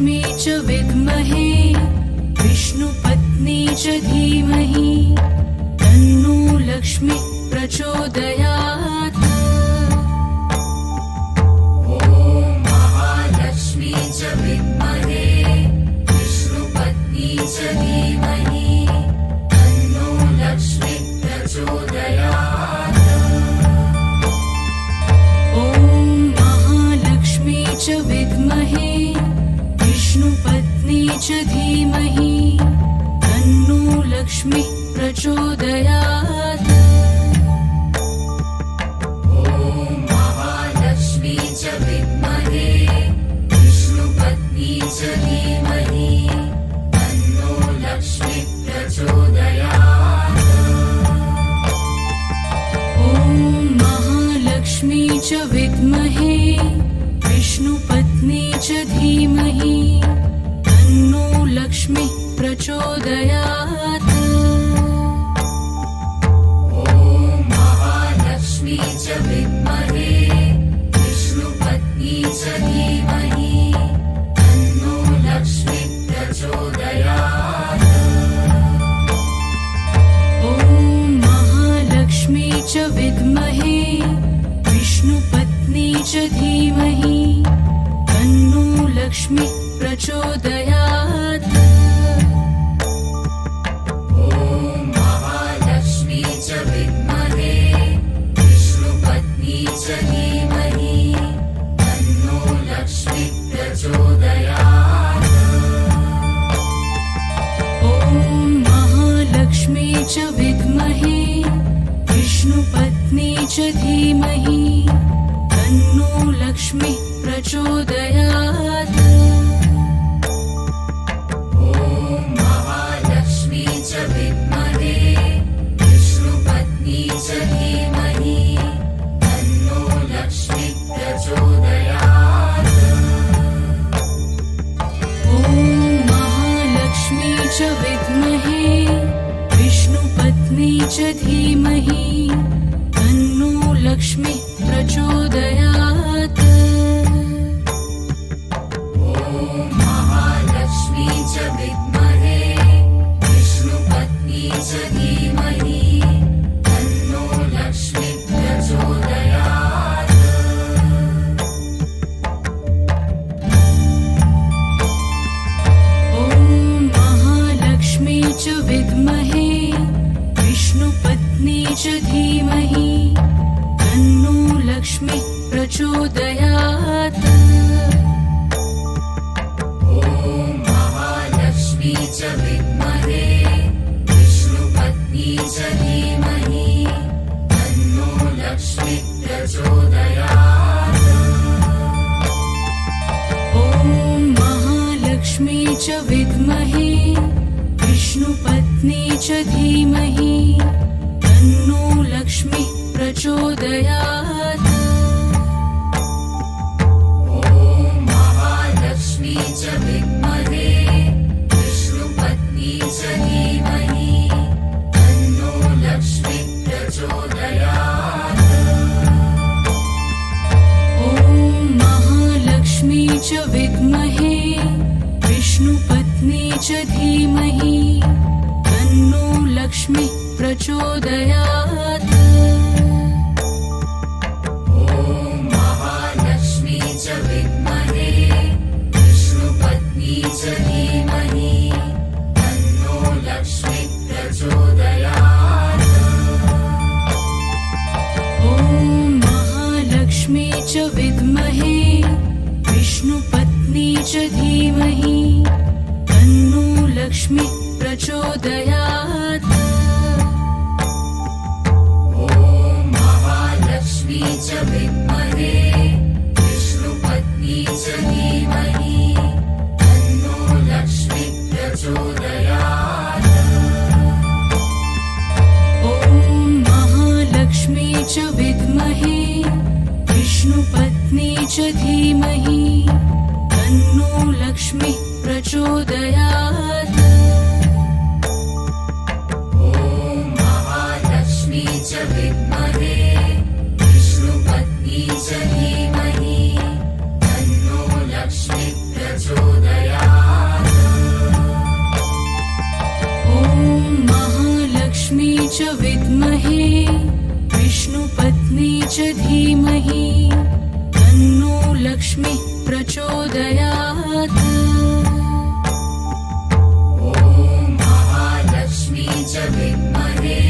महालक्ष्मी च विद्महे विष्णुपत्नी च धीमहि तन्नो लक्ष्मी प्रचोदयात्। महालक्ष्मी च विद्महे विष्णुपत्नी च धीमहि तन्नो लक्ष्मी प्रचोदयात्। ॐ महालक्ष्मी च विद्महे विष्णुपत्नी च धीमहि तन्नो लक्ष्मी प्रचोदयात्। महालक्ष्मी च विद्महे विष्णुपत्नी च धीमहि तन्नो लक्ष्मी प्रचोदयात्। ॐ महालक्ष्मी च विद्महे विष्णुपत्नी च धीमहि तन्नो लक्ष्मी प्रचोदयात्। महालक्ष्मी च विद्महे विष्णुपत्नी च धीमहि तन्नो लक्ष्मी प्रचोदयात्। ॐ महालक्ष्मी च विद्महे विष्णुपत्नी च धीमहि तन्नो लक्ष्मी प्रचोदयात्। महालक्ष्मी च विद्महे विष्णुपत्नी च धीमहि तन्नो लक्ष्मी प्रचोदयात्। ॐ महालक्ष्मी च विद्महे विष्णुपत्नी च धीमहि तन्नो लक्ष्मी प्रचोदयात्। महालक्ष्मी च विद्महे विष्णुपत्नी च धीमहि तन्नो लक्ष्मी प्रचोदयात्। ॐ महालक्ष्मी च विद्महे विष्णुपत्नी च धीमहि तन्नो लक्ष्मी प्रचोदयात्। महालक्ष्मी च विद्महे विष्णुपत्नी च धीमहि तन्नो लक्ष्मी प्रचोदयात्। ॐ महालक्ष्मी च विद्महे विष्णुपत्नी च धीमहि तन्नो लक्ष्मी प्रचोदयात्। महालक्ष्मी च विद्महे विष्णुपत्नी च धीमहि तन्नो लक्ष्मी प्रचोदयात्। ॐ महालक्ष्मी च विद्महे विष्णुपत्नी च धीमहि तन्नो लक्ष्मी प्रचोदयात्। महालक्ष्मी च विद्महे विष्णुपत्नी च धीमहि तन्नो लक्ष्मी प्रचोदयात्। ॐ महालक्ष्मी च विद्महे विष्णुपत्नी च धीमहि तन्नो लक्ष्मी प्रचोदयात्। महालक्ष्मी च विद्महे विष्णुपत्नी च धीमहि तन्नो लक्ष्मी प्रचोदयात्। ॐ महालक्ष्मी च विद्महे विष्णुपत्नी च धीमहि तन्नो लक्ष्मी प्रचोदयात्। महालक्ष्मी च विद्महे विष्णुपत्नी च धीमहि तन्नो लक्ष्मी प्रचोदयात्। ॐ महालक्ष्मी च विद्महे विष्णुपत्नी च धीमहि तन्नो लक्ष्मी प्रचोदयात्। महालक्ष्मी च विद्महे विष्णुपत्नी च धीमहि तन्नो लक्ष्मी प्रचोदयात्। विद्महे विष्णुपत्नी च धीमहि तन्नो लक्ष्मी प्रचोदयात्। ॐ महालक्ष्मी च विद्महे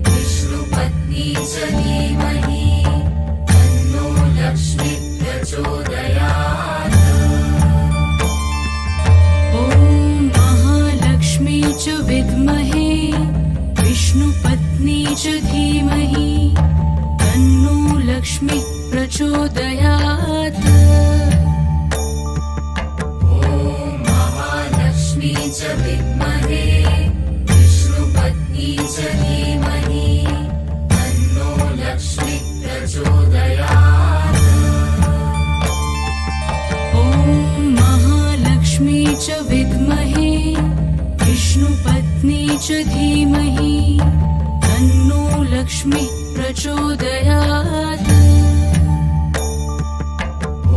विष्णुपत्नी च धीमहि तन्नो लक्ष्मी प्रचोदयात्। ॐ महालक्ष्मी च विद्महे विष्णुपत्नी च धीमहि तन्नो लक्ष्मी प्रचोदयात्। ॐ महालक्ष्मी च विद्महे विष्णुपत्नी च धीमहि तन्नो लक्ष्मी प्रचोदयात्। ॐ महालक्ष्मी च विद्महे विष्णुपत्नी च धीमहि तन्नो लक्ष्मी प्रचोदयात्। ॐ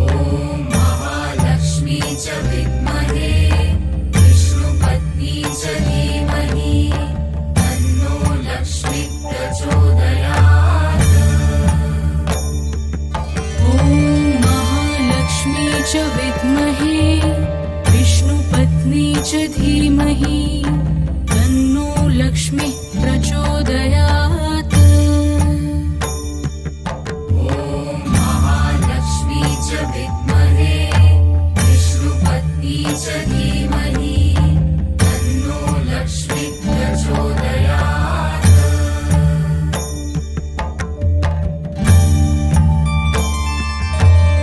महालक्ष्मी च विद्महे विष्णुपत्नी च धीमहि तन्नो लक्ष्मी प्रचोदयात्। ॐ महालक्ष्मी च विद्महे विष्णुपत्नी च धीमहि तन्नो लक्ष्मी प्रचोदयात्। ॐ महालक्ष्मी च विद्महे विष्णुपत्नी च धीमहि तन्नो लक्ष्मी प्रचोदयात्।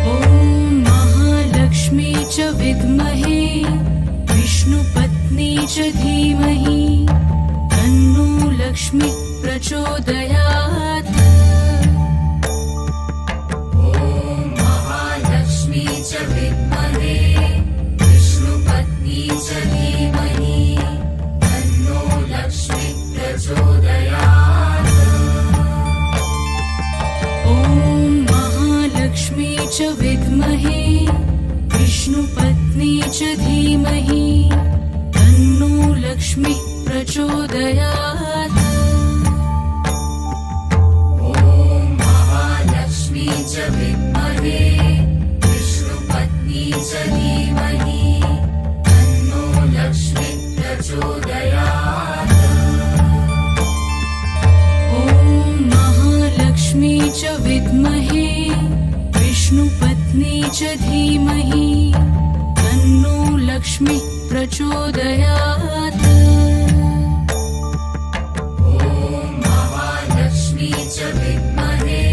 ॐ महालक्ष्मी च विद्महे विष्णुपत्नी च धीमहि तन्नो लक्ष्मी प्रचोदयात्। ॐ महालक्ष्मी च विद्महे विष्णुपत्नी च धीमहि तन्नो लक्ष्मी प्रचोदयात्। ॐ महालक्ष्मी च विद्महे विष्णुपत्नी च धीमहि तन्नो लक्ष्मी प्रचोदयात्। ॐ महालक्ष्मी च विद्महे विष्णुपत्नी च धीमहि तन्नो लक्ष्मी प्रचोदयात्। ॐ महालक्ष्मी च विद्महे विष्णुपत्नी च धीमहि तन्नो लक्ष्मी प्रचोदयात्। ॐ महालक्ष्मी च विद्महे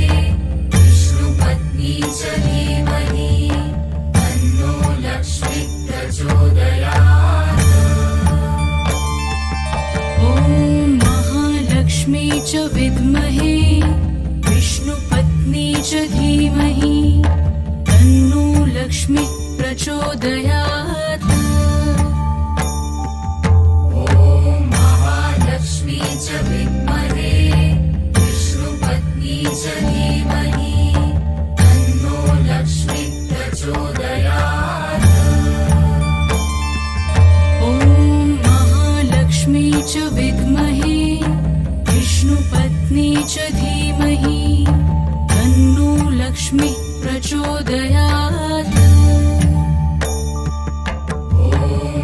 विष्णुपत्नी च धीमहि तन्नो लक्ष्मी प्रचोदयात्। ॐ महालक्ष्मी च विद्महे विष्णुपत्नी च धीमहि तन्नो लक्ष्मी प्रचोदयात्। ॐ महालक्ष्मी च विद्महे विष्णुपत्नी च धीमहि तन्नो लक्ष्मी प्रचोदयात्। ॐ महालक्ष्मी च विद्महे विष्णुपत्नी च धीमहि तन्नो लक्ष्मी प्रचोदयात्। ॐ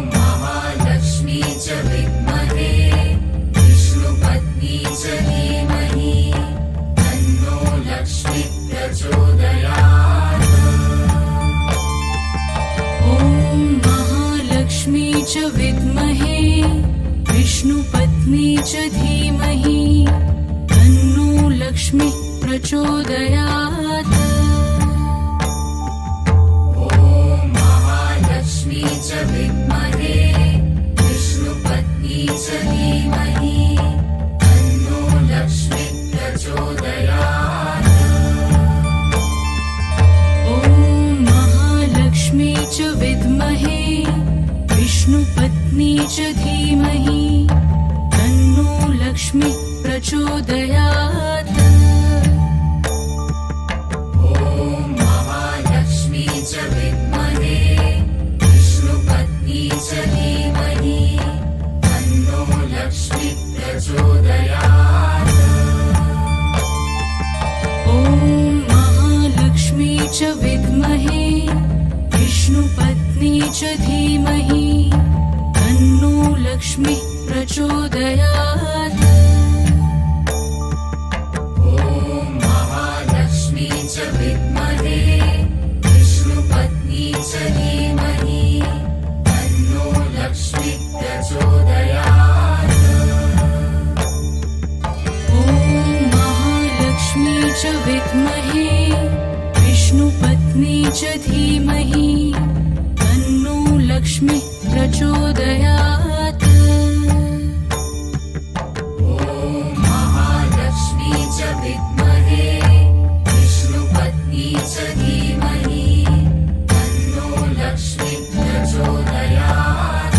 महालक्ष्मी च विद्महे विष्णुपत्नी च धीमहि तन्नो लक्ष्मी प्रचोदयात्। ॐ महालक्ष्मी च विद्महे विष्णुपत्नी च धीमहि तन्नो लक्ष्मी प्रचोदयात्। ॐ महालक्ष्मी च विद्महे विष्णुपत्नी च धीमहि तन्नो लक्ष्मी प्रचोदयात्। ॐ महालक्ष्मी च विद्महे विष्णुपत्नी च धीमहि तन्नो लक्ष्मी प्रचोदयात्। ॐ महालक्ष्मी च विद्महे विष्णुपत्नी च धीमहि तन्नो लक्ष्मी प्रचोदयात्। च धीमहि तन्नो लक्ष्मीः प्रचोदयात्। ॐ महालक्ष्मी च विद्महे विष्णुपत्नी च धीमहि तन्नो लक्ष्मीः प्रचोदयात्। ॐ महालक्ष्मी च विद्महे विष्णुपत्नी च धीमहि तन्नो लक्ष्मीः प्रचोदयात्। ॐ महालक्ष्मी च विद्महे विष्णुपत्नी च धीमहि तन्नो लक्ष्मीः प्रचोदयात्।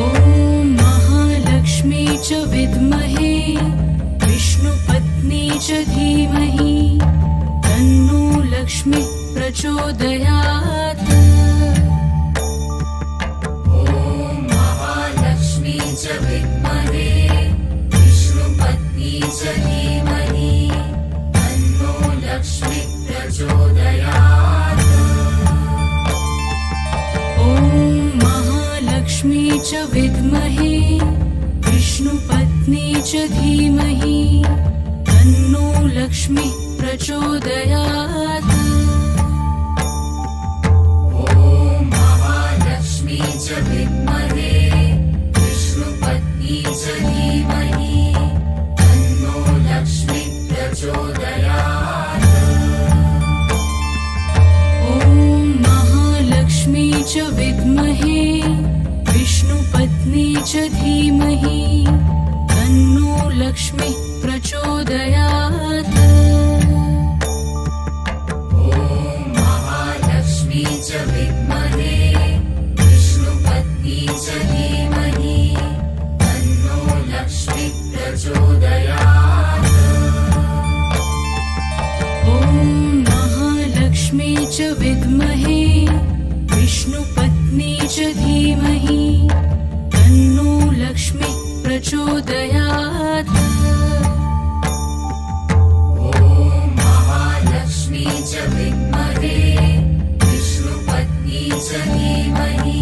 ॐ महालक्ष्मी च विद्महे विष्णुपत्नी च धीमहि तन्नो लक्ष्मीः प्रचोदयात्। ॐ महालक्ष्मी च विद्महे विष्णुपत्नी च धीमहि तन्नो लक्ष्मीः प्रचोदयात्। ॐ महालक्ष्मी च विद्महे विष्णुपत्नी च धीमहि तन्नो लक्ष्मीः प्रचोदयात्। ॐ महालक्ष्मी च विद्महे विष्णुपत्नी च धीमहि तन्नो लक्ष्मीः प्रचोदयात्। ॐ महालक्ष्मी च विद्महे विष्णुपत्नी च धीमहि तन्नो लक्ष्मीः प्रचोदयात्। ॐ महालक्ष्मी च विद्महे विष्णुपत्नी च धीमहि तन्नो लक्ष्मीः प्रचोदयात्। ॐ महालक्ष्मी च विद्महे विष्णुपत्नी च धीमहि तन्नो लक्ष्मीः प्रचोदयात्। ॐ महालक्ष्मी च विद्महे विष्णुपत्नी च धीमहि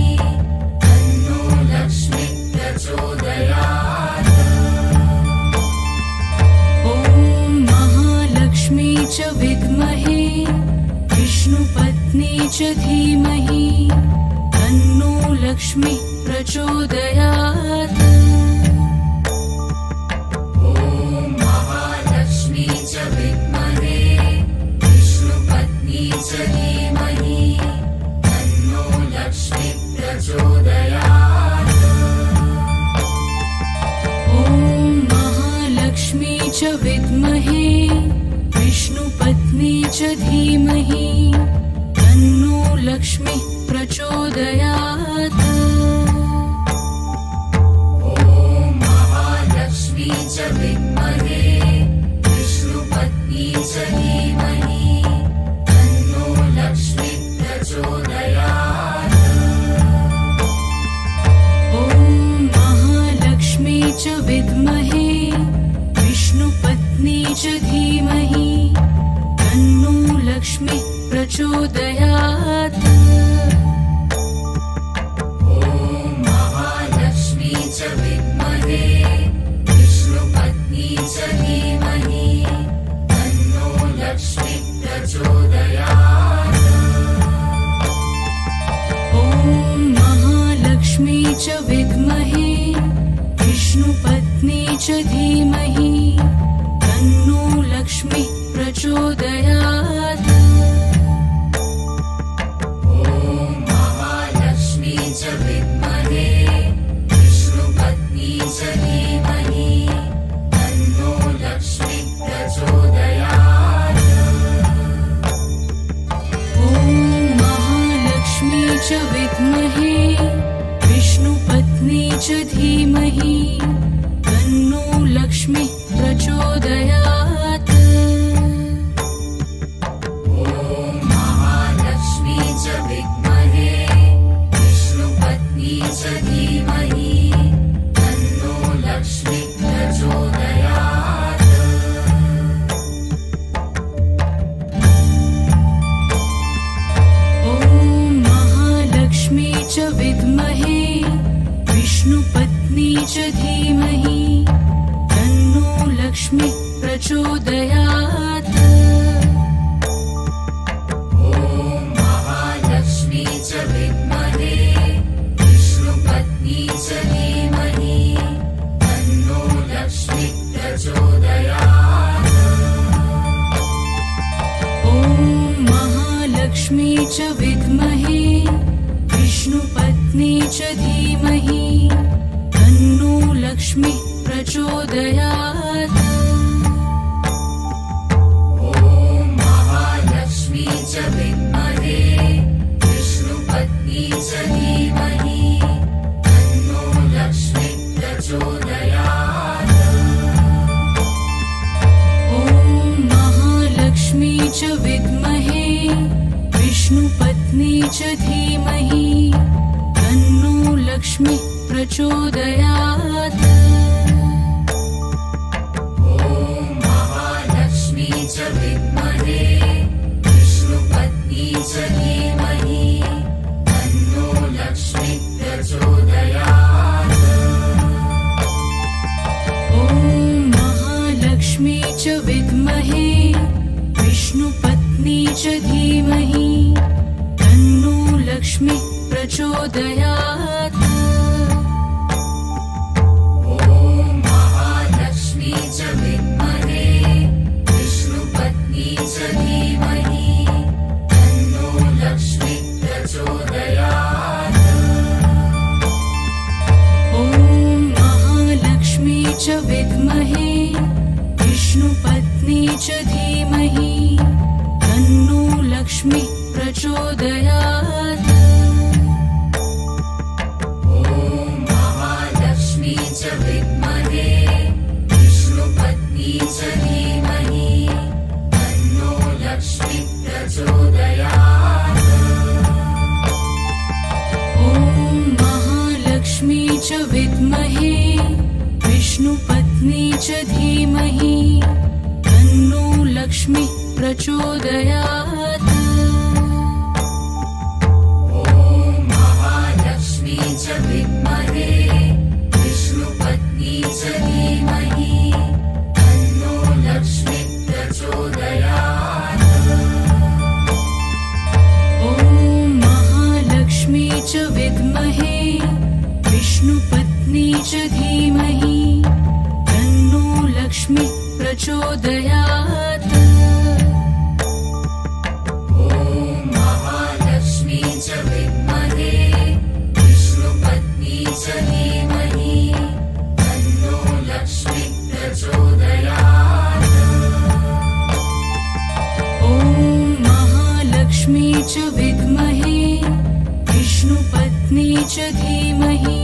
तन्नो लक्ष्मीः प्रचोदयात्। ॐ महालक्ष्मी च विद्महे विष्णुपत्नी च धीमहि तन्नो लक्ष्मीः प्रचोदयात्। ॐ महालक्ष्मी च विद्महे विष्णुपत्नी च धीमहि तन्नो लक्ष्मीः प्रचोदयात्। ॐ महालक्ष्मी च विद्महे विष्णुपत्नी च धीमहि तन्नो लक्ष्मीः प्रचोदयात्। ॐ महालक्ष्मी च विद्महे विष्णुपत्नी च धीमहि तन्नो लक्ष्मीः प्रचोदयात्। ॐ महालक्ष्मी च विद्महे विष्णुपत्नी च धीमहि तन्नो लक्ष्मीः प्रचोदयात्। ॐ महालक्ष्मी च विद्महे विष्णुपत्नी च धीमहि तन्नो लक्ष्मीः प्रचोदयात्। ॐ महालक्ष्मी च विद्महे विष्णुपत्नी च धीमहि तन्नो लक्ष्मीः प्रचोदयात्। ॐ महालक्ष्मी च विद्महे विष्णुपत्नी च धीमहि तन्नो लक्ष्मीः प्रचोदयात्। ॐ महालक्ष्मी च विद्महे विष्णुपत्नी च धीमहि तन्नो लक्ष्मीः प्रचोदयात्। ॐ महालक्ष्मी च विद्महे विष्णुपत्नी च धीमहि तन्नो लक्ष्मीः प्रचोदयात्। विष्णुपत्नी च धीमहि तन्नो लक्ष्मी प्रचोदयात्। महालक्ष्मी च विद्महे विष्णुपत्नी च धीमहि तन्नो लक्ष्मी प्रचोदयात्। ॐ महालक्ष्मी च विद्महे विष्णुपत्नी च धीमहि तन्नो लक्ष्मी प्रचोदयात्। महालक्ष्मी च विद्महे विष्णुपत्नी च धीमहि तन्नो लक्ष्मी प्रचोदयात्। ॐ महालक्ष्मी च विद्महे विष्णुपत्नी च धीमहि तन्नो लक्ष्मी प्रचोदयात्। महालक्ष्मी च विद्महे विष्णुपत्नी च धीमहि तन्नो लक्ष्मी प्रचोदयात्। ॐ महालक्ष्मी च विद्महे विष्णुपत्नी च धीमहि तन्नो लक्ष्मी प्रचोदयात्। महालक्ष्मी च विद्महे विष्णुपत्नी च धीमहि तन्नो लक्ष्मी प्रचोदयात्। ॐ महालक्ष्मी च विद्महे विष्णुपत्नी च धीमहि तन्नो लक्ष्मी प्रचोदयात्। महालक्ष्मी च विद्महे विष्णुपत्नी च धीमहि तन्नो लक्ष्मी प्रचोदयात्। ॐ महालक्ष्मी च विद्महे विष्णुपत्नी च धीमहि तन्नो लक्ष्मी प्रचोदयात्। महालक्ष्मी च विद्महे विष्णुपत्नी च धीमहि तन्नो लक्ष्मी प्रचोदयात्। ॐ महालक्ष्मी च विद्महे विष्णुपत्नी च धीमहि तन्नो लक्ष्मी प्रचोदयात्। महालक्ष्मी च विद्महे विष्णुपत्नी च धीमहि तन्नो लक्ष्मी प्रचोदयात्। ॐ महालक्ष्मी च विद्महे विष्णुपत्नी च धीमहि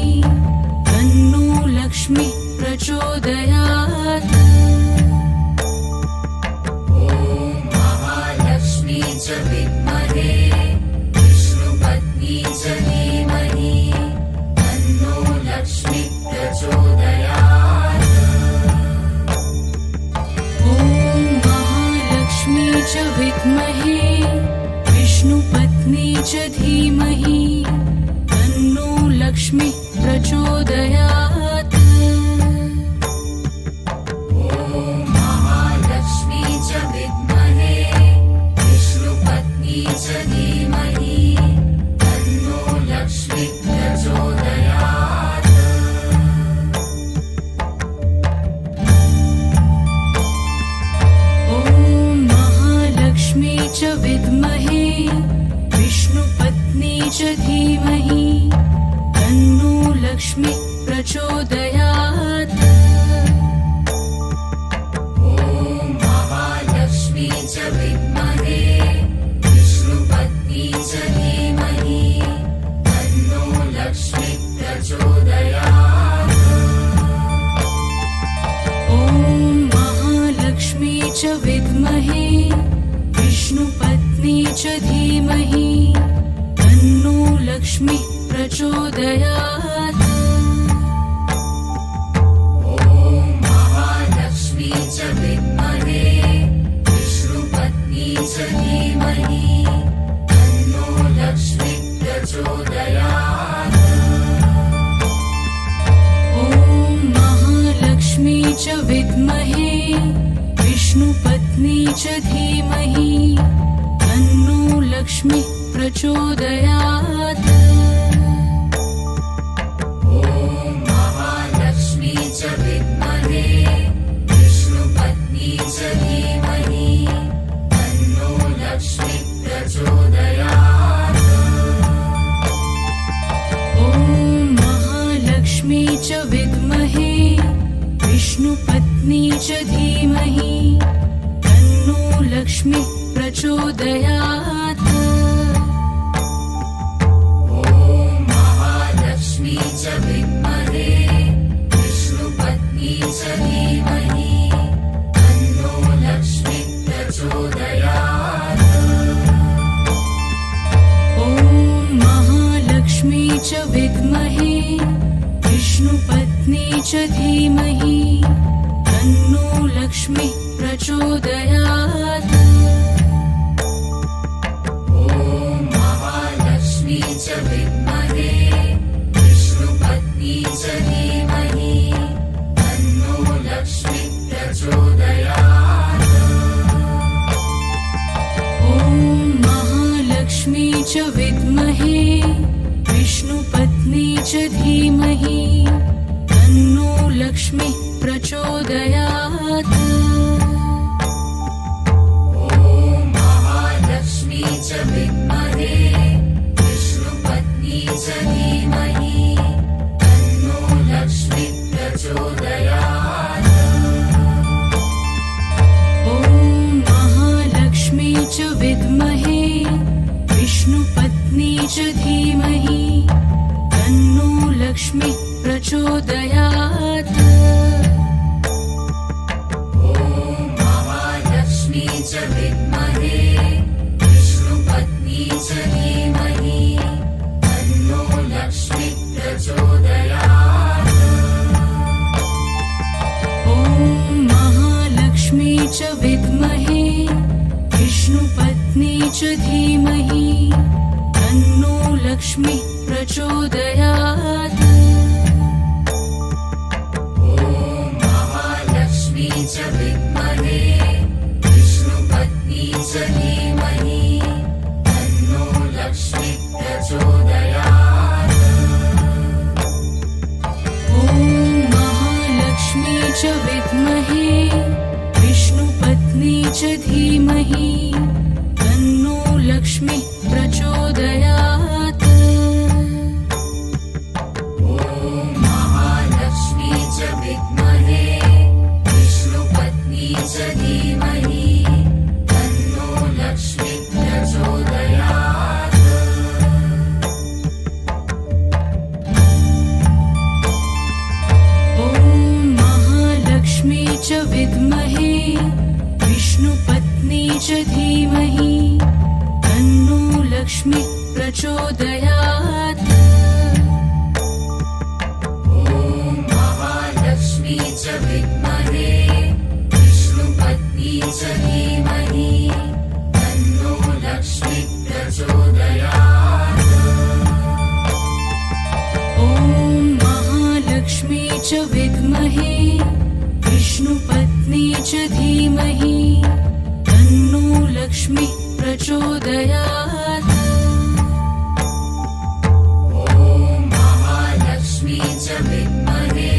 तन्नो लक्ष्मी प्रचोदयात्। महालक्ष्मी च विद्महे विष्णुपत्नी च धीमहि तन्नो लक्ष्मी प्रचोदयात्। ॐ महालक्ष्मी च विद्महे विष्णुपत्नी च धीमहि तन्नो लक्ष्मी प्रचोदयात्। महालक्ष्मी च विद्महे विष्णुपत्नी च धीमहि तन्नो लक्ष्मी प्रचोदयात्। ॐ महालक्ष्मी च विद्महे विष्णुपत्नी च धीमहि तन्नो लक्ष्मी प्रचोदयात्। महालक्ष्मी च विद्महे विष्णुपत्नी च धीमहि तन्नो लक्ष्मी प्रचोदयात्। ॐ महालक्ष्मी च विद्महे विष्णुपत्नी च धीमहि तन्नो लक्ष्मी प्रचोदयात्। महालक्ष्मी च विद्महे विष्णुपत्नी च धीमहि तन्नो लक्ष्मी प्रचोदयात्। च विद्महे विष्णुपत्नी च धीमहि तन्नो लक्ष्मी प्रचोदयात्। ॐ महालक्ष्मी च विद्महे विष्णुपत्नी च धीमहि तन्नो लक्ष्मी प्रचोदयात्। ॐ महालक्ष्मी च विद्महे विष्णुपत्नी च धीमहि तन्नो लक्ष्मी प्रचोदयात्। ॐ महालक्ष्मी च विद्महे विष्णुपत्नी च धीमहि तन्नो लक्ष्मी प्रचोदयात्। ॐ महालक्ष्मी च विद्महे विष्णुपत्नी च धीमहि तन्नो लक्ष्मी प्रचोदयात्। ॐ महालक्ष्मी च विद्महे विष्णुपत्नी च धीमहि तन्नो लक्ष्मी प्रचोदयात्। ॐ महालक्ष्मी च विद्महे विष्णुपत्नी च धीमहि तन्नो लक्ष्मी प्रचोदयात्। ॐ महालक्ष्मी च विद्महे विष्णुपत्नी च धीमहि तन्नो लक्ष्मी प्रचोदयात्। ॐ महालक्ष्मी च विद्महे विष्णुपत्नी च धीमहि तन्नो लक्ष्मी प्रचोदयात्। ॐ महालक्ष्मी च विद्महे विष्णुपत्नी च धीमहि तन्नो लक्ष्मी प्रचोदयात्। ॐ महालक्ष्मी च विद्महे विष्णुपत्नी च धीमहि तन्नो लक्ष्मी प्रचोदयात्। ॐ महालक्ष्मी च विद्महे विष्णुपत्नी च धीमहि तन्नो लक्ष्मी प्रचोदयात्। ॐ महालक्ष्मी च विद्महे विष्णुपत्नी च धीमहि तन्नो लक्ष्मी प्रचोदयात्। ॐ महालक्ष्मी च विद्महे विष्णुपत्नी च धीमहि तन्नो लक्ष्मी प्रचोदयात्। ॐ महालक्ष्मी च विद्महे विष्णुपत्नी च धीमहि तन्नो लक्ष्मी प्रचोदयात्। ॐ महालक्ष्मी च विद्महे विष्णुपत्नी च धीमहि तन्नो लक्ष्मी प्रचोदयात्। ॐ महालक्ष्मी च विद्महे विष्णुपत्नी च धीमहि तन्नो लक्ष्मी प्रचोदयात्। ॐ महालक्ष्मी च विद्महे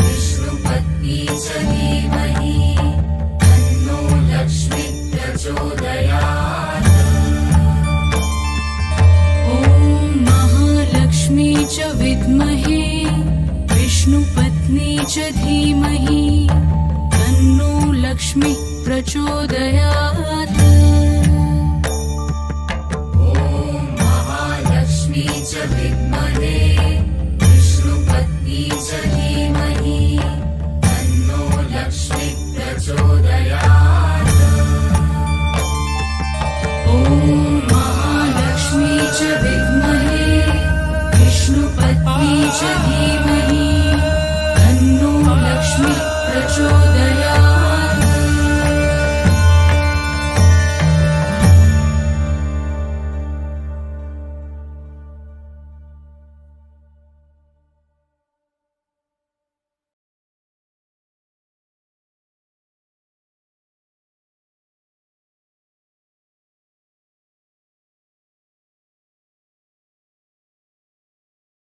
विष्णुपत्नी च धीमहि तन्नो लक्ष्मी प्रचोदयात्। ॐ महालक्ष्मी च विद्महे विष्णुपत्नी च धीमहि तन्नो लक्ष्मी प्रचोदयात्। ॐ महालक्ष्मी च विद्महे विष्णुपत्नी च धीमहि तन्नो लक्ष्मी प्रचोदयात्। ॐ महालक्ष्मी च विद्महे विष्णुपत्नी च